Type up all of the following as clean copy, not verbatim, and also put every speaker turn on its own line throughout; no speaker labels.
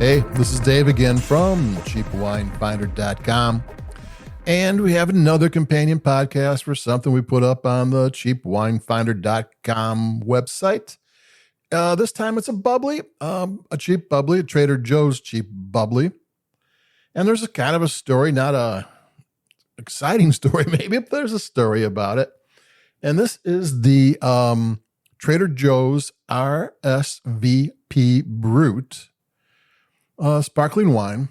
Hey, this is Dave again from cheapwinefinder.com. And we have another companion podcast for something we put up on the cheapwinefinder.com website. This time it's a bubbly, a cheap bubbly, a Trader Joe's cheap bubbly. And there's a kind of a story, not a exciting story maybe, but there's a story about it. And this is the Trader Joe's RSVP Brut sparkling wine.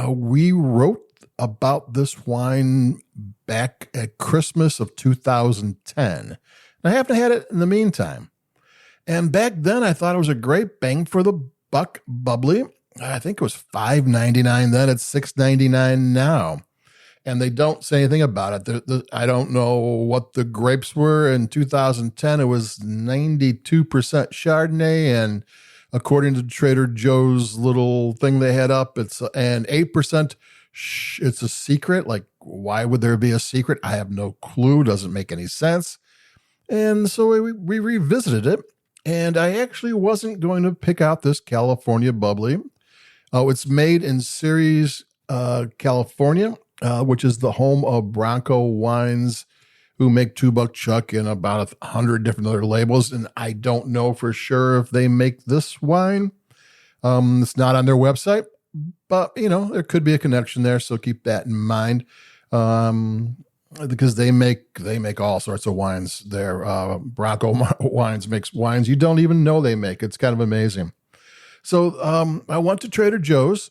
We wrote about this wine back at Christmas of 2010. And I haven't had it in the meantime. And back then I thought it was a great bang for the buck bubbly. I think it was $5.99 then. It's $6.99 now. And they don't say anything about it. I don't know what the grapes were. In 2010, it was 92% Chardonnay. And according to Trader Joe's little thing they had up, it's and 8%. It's a secret. Like, why would there be a secret? I have no clue. Doesn't make any sense. And so we revisited it. And I actually wasn't going to pick out this California bubbly. It's made in Ceres, California, which is the home of Bronco Wines, who make 2 Buck Chuck and about 100 different other labels. And I don't know for sure if they make this wine. It's not on their website, but there could be a connection there. So keep that in mind. Because they make all sorts of wines there. Bronco Wines makes wines you don't even know they make. It's kind of amazing. So I went to Trader Joe's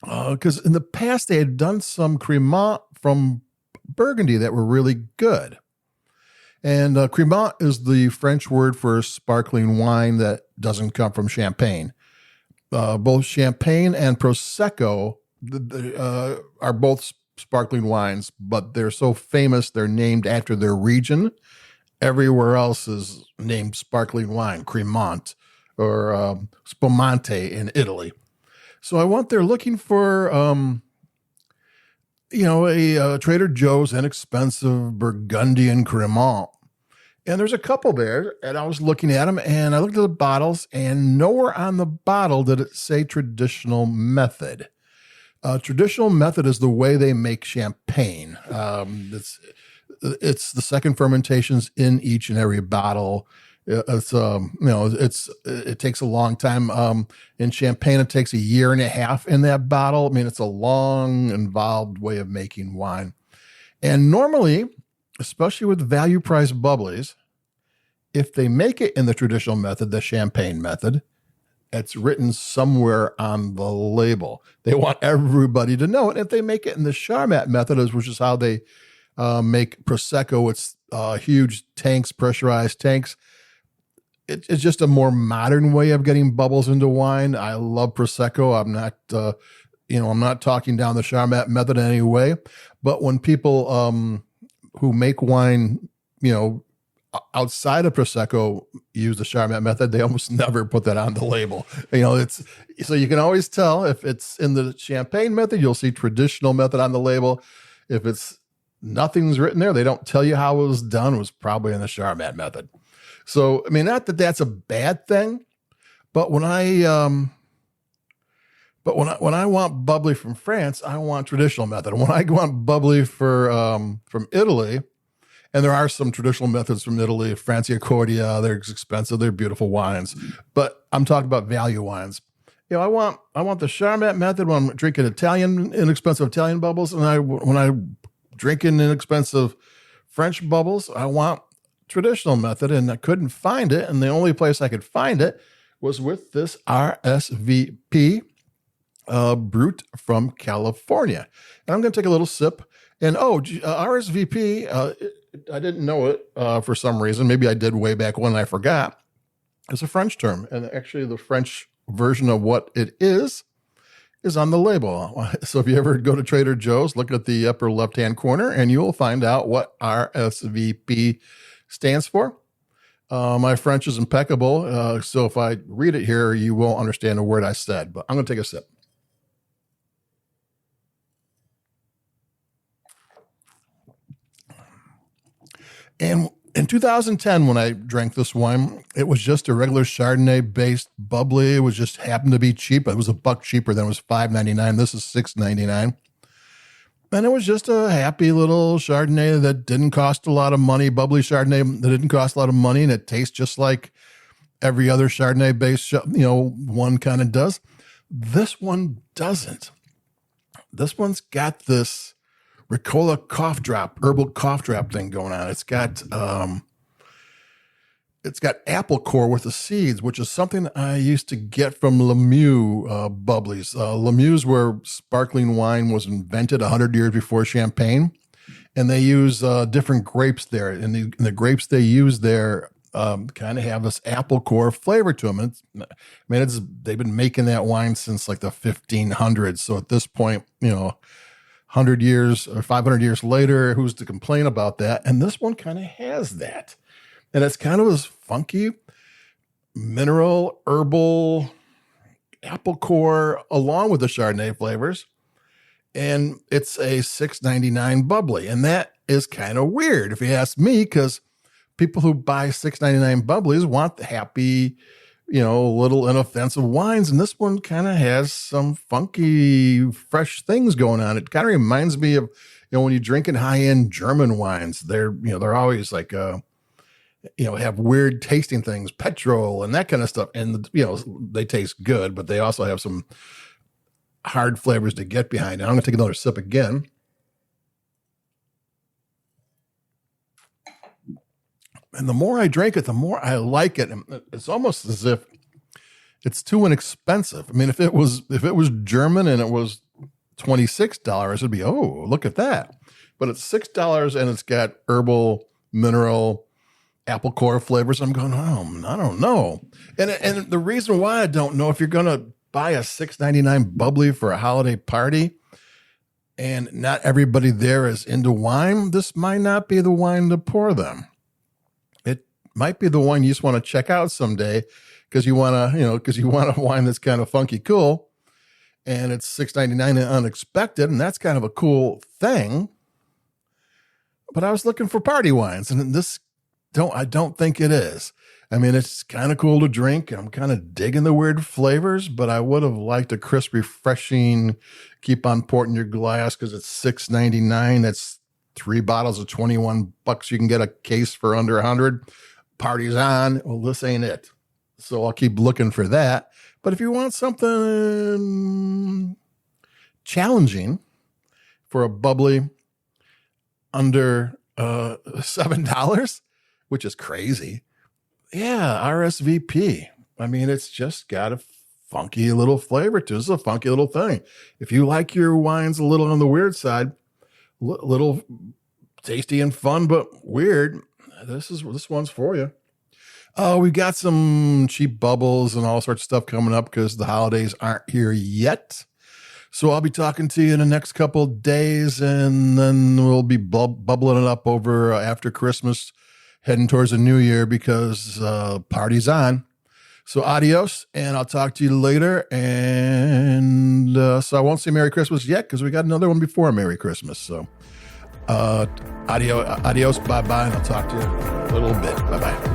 because in the past they had done some Cremant from Burgundy that were really good. And Cremant is the French word for sparkling wine that doesn't come from champagne. Both champagne and Prosecco are both sparkling wines, but they're so famous they're named after their region. Everywhere else is named sparkling wine, Cremant or Spumante in Italy. So I went there looking for, a Trader Joe's inexpensive Burgundian Cremant. And there's a couple there, and I was looking at them, and I looked at the bottles, and nowhere on the bottle did it say traditional method. Traditional method is the way they make champagne. It's the second fermentations in each and every bottle. It takes a long time. In champagne, it takes 1.5 years in that bottle. I mean, it's a long, involved way of making wine. And normally, especially with value price bubblies, if they make it in the traditional method, the champagne method, it's written somewhere on the label. They want everybody to know it. If they make it in the Charmat Method, which is how they make Prosecco, it's huge tanks, pressurized tanks. It's just a more modern way of getting bubbles into wine. I love Prosecco. I'm not, I'm not talking down the Charmat Method in any way. But when people who make wine, outside of Prosecco use the Charmat Method, they almost never put that on the label. It's so you can always tell if it's in the champagne method, you'll see traditional method on the label. If it's nothing's written there, they don't tell you how it was done. It was probably in the Charmat Method. So, I mean, not that that's a bad thing, but when I want bubbly from France, I want traditional method. And when I want bubbly from Italy, and there are some traditional methods from Italy, Franciacordia, they're expensive, they're beautiful wines, but I'm talking about value wines. I want the Charmat Method when I'm drinking inexpensive Italian bubbles, and when I drink inexpensive French bubbles, I want traditional method, and I couldn't find it. And the only place I could find it was with this RSVP Brut from California. And I'm going to take a little sip. And RSVP, I didn't know it for some reason. Maybe I did way back when I forgot. It's a French term. And actually the French version of what it is on the label. So if you ever go to Trader Joe's, look at the upper left-hand corner and you will find out what RSVP stands for. My French is impeccable. So if I read it here, you won't understand a word I said, but I'm going to take a sip. And In 2010, when I drank this wine, it was just a regular Chardonnay-based bubbly. It was just happened to be cheap. It was $1 cheaper than it was $5.99. This is $6.99. And it was just a happy little Chardonnay that didn't cost a lot of money, bubbly Chardonnay that didn't cost a lot of money, and it tastes just like every other Chardonnay-based, one kind of does. This one doesn't. This one's got this Ricola cough drop, herbal cough drop thing going on. It's got apple core with the seeds, which is something I used to get from Lemieux bubblies. Lemieux's where sparkling wine was invented 100 years before champagne, and they use different grapes there. And the grapes they use there kind of have this apple core flavor to them. They've been making that wine since like the 1500s. So at this point, 100 years or 500 years later, who's to complain about that? And this one kind of has that. And it's kind of this funky, mineral, herbal, apple core, along with the Chardonnay flavors. And it's a $6.99 bubbly. And that is kind of weird, if you ask me, because people who buy $6.99 bubblies want the happy, little inoffensive wines. And this one kind of has some funky, fresh things going on. It kind of reminds me of, when you're drinking high-end German wines, they're always like, have weird tasting things, petrol and that kind of stuff. And, they taste good, but they also have some hard flavors to get behind. And I'm going to take another sip again. And the more I drink it, the more I like it. And it's almost as if it's too inexpensive. I mean, if it was German and it was $26, it'd be, oh, look at that. But it's $6 and it's got herbal, mineral, apple core flavors. I'm going, oh, I don't know. And the reason why I don't know, if you're going to buy a $6.99 bubbly for a holiday party and not everybody there is into wine, this might not be the wine to pour them. It might be the one you just want to check out someday because you want a wine that's kind of funky cool, and it's $6.99 and unexpected, and that's kind of a cool thing. But I was looking for party wines, and I don't think it is. I mean, it's kind of cool to drink. I'm kind of digging the weird flavors, but I would have liked a crisp, refreshing, keep on porting your glass because it's $6.99. That's 3 bottles of $21. You can get a case for under 100. Party's on. Well, this ain't it. So I'll keep looking for that. But if you want something challenging for a bubbly under $7, which is crazy. Yeah, RSVP. I mean, it's just got a funky little flavor to it. It's a funky little thing. If you like your wines a little on the weird side, little tasty and fun, but weird, this one's for you. We've got some cheap bubbles and all sorts of stuff coming up because the holidays aren't here yet. So I'll be talking to you in the next couple of days, and then we'll be bubbling it up over after Christmas, heading towards the new year because party's on. So adios, and I'll talk to you later. And so I won't say Merry Christmas yet because we got another one before Merry Christmas. So adios, bye-bye, and I'll talk to you in a little bit. Bye-bye.